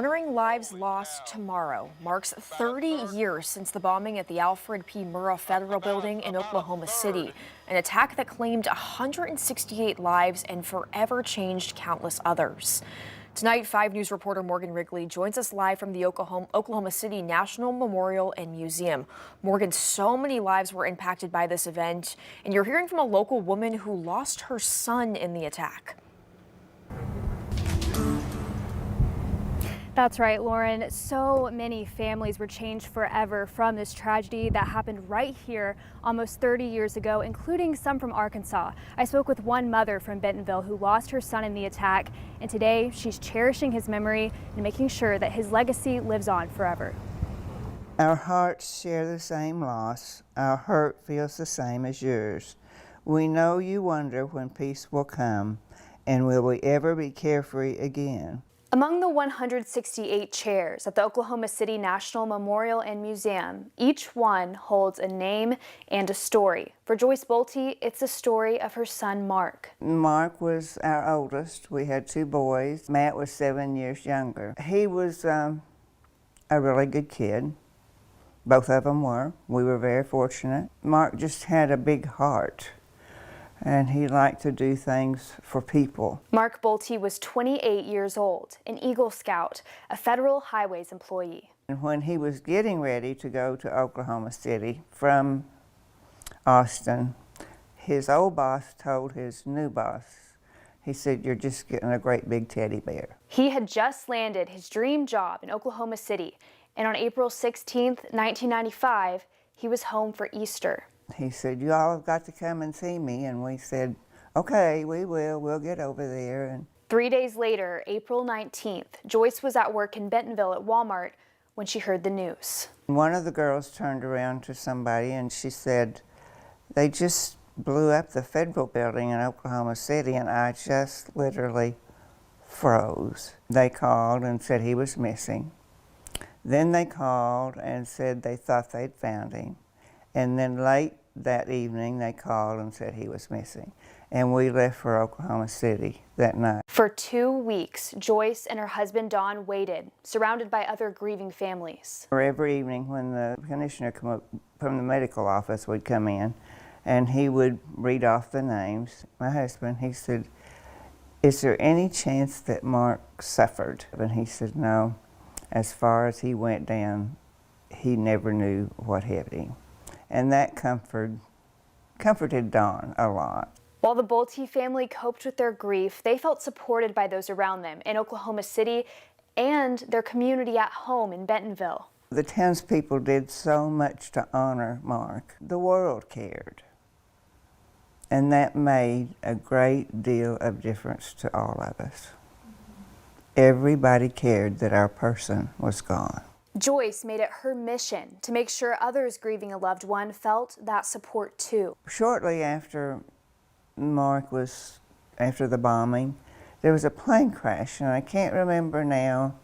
Honoring lives lost tomorrow marks 30 years since the bombing at the Alfred P. Murrah Federal Building in Oklahoma City, an attack that claimed 168 lives and forever changed countless others. Tonight, 5 News reporter Morgan Wrigley joins us live from the Oklahoma City National Memorial and Museum. Morgan, so many lives were impacted by this event, and you're hearing from a local woman who lost her son in the attack. That's right, Lauren. So many families were changed forever from this tragedy that happened right here almost 30 years ago, including some from Arkansas. I spoke with one mother from Bentonville who lost her son in the attack, and today she's cherishing his memory and making sure that his legacy lives on forever. Our hearts share the same loss. Our hurt feels the same as yours. We know you wonder when peace will come, and will we ever be carefree again? Among the 168 chairs at the Oklahoma City National Memorial and Museum, each one holds a name and a story. For Joyce Bolte, it's the story of her son, Mark. Mark was our oldest. We had 2 boys. Matt was 7 years younger. He was a really good kid. Both of them were. We were very fortunate. Mark just had a big heart, and he liked to do things for people. Mark Bolte was 28 years old, an Eagle Scout, a federal highways employee. And when he was getting ready to go to Oklahoma City from Austin, his old boss told his new boss, he said, "You're just getting a great big teddy bear." He had just landed his dream job in Oklahoma City, and on April 16th, 1995, he was home for Easter. He said, "You all have got to come and see me," and we said, "Okay, we will. We'll get over there." And 3 days later, April 19th, Joyce was at work in Bentonville at Walmart when she heard the news. one of the girls turned around to somebody and she said, "They just blew up the federal building in Oklahoma City," and I just literally froze. They called and said he was missing. Then they called and said they thought they'd found him. And then late that evening, they called and said he was missing. And we left for Oklahoma City that night. For 2 weeks, Joyce and her husband Don waited, surrounded by other grieving families. Every evening when the commissioner from the medical office would come in, and he would read off the names, my husband, he said, "Is there any chance that Mark suffered?" And he said, "No. As far as he went down, he never knew what hit him." And that comforted Don a lot. While the Bolte family coped with their grief, they felt supported by those around them in Oklahoma City and their community at home in Bentonville. The townspeople did so much to honor Mark. The world cared. And that made a great deal of difference to all of us. Everybody cared that our person was gone. Joyce made it her mission to make sure others grieving a loved one felt that support too. Shortly after after the bombing, there was a plane crash, and I can't remember now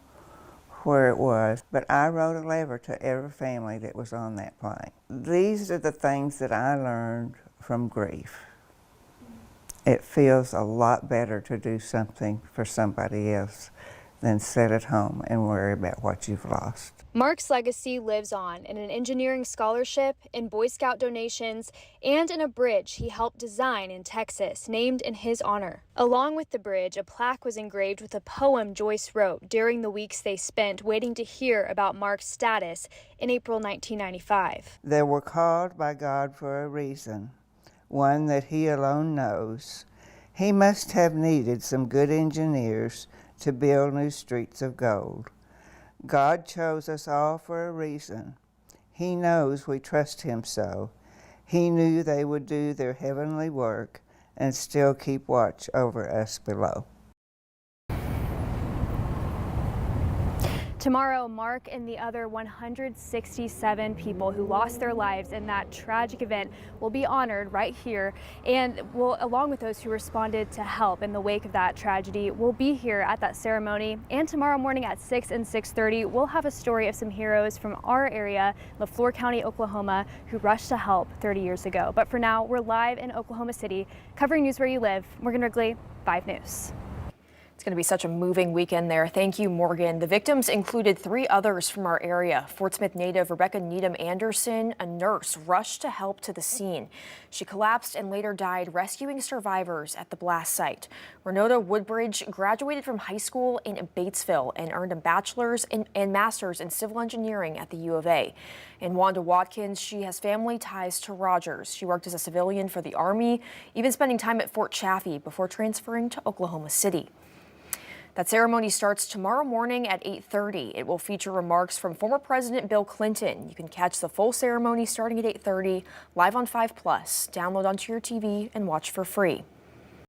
where it was, but I wrote a letter to every family that was on that plane. These are the things that I learned from grief. It feels a lot better to do something for somebody else than sit at home and worry about what you've lost. Mark's legacy lives on in an engineering scholarship, in Boy Scout donations, and in a bridge he helped design in Texas, named in his honor. Along with the bridge, a plaque was engraved with a poem Joyce wrote during the weeks they spent waiting to hear about Mark's status in April 1995. "They were called by God for a reason, one that He alone knows. He must have needed some good engineers to build new streets of gold. God chose us all for a reason. He knows we trust Him so. He knew they would do their heavenly work and still keep watch over us below." Tomorrow, Mark and the other 167 people who lost their lives in that tragic event will be honored right here, and along with those who responded to help in the wake of that tragedy, will be here at that ceremony. And tomorrow morning at 6 and 6:30, we'll have a story of some heroes from our area, LaFleur County, Oklahoma, who rushed to help 30 years ago. But for now, we're live in Oklahoma City, covering news where you live. Morgan Wrigley, 5 News. Going to be such a moving weekend there. Thank you, Morgan. The victims included 3 others from our area. Fort Smith native Rebecca Needham Anderson, a nurse, rushed to help to the scene. She collapsed and later died rescuing survivors at the blast site. Renota Woodbridge graduated from high school in Batesville and earned a bachelor's and master's in civil engineering at the U of A. And Wanda Watkins, she has family ties to Rogers. She worked as a civilian for the Army, even spending time at Fort Chaffee before transferring to Oklahoma City. That ceremony starts tomorrow morning at 8:30. It will feature remarks from former President Bill Clinton. You can catch the full ceremony starting at 8:30 live on 5+. Download onto your TV and watch for free.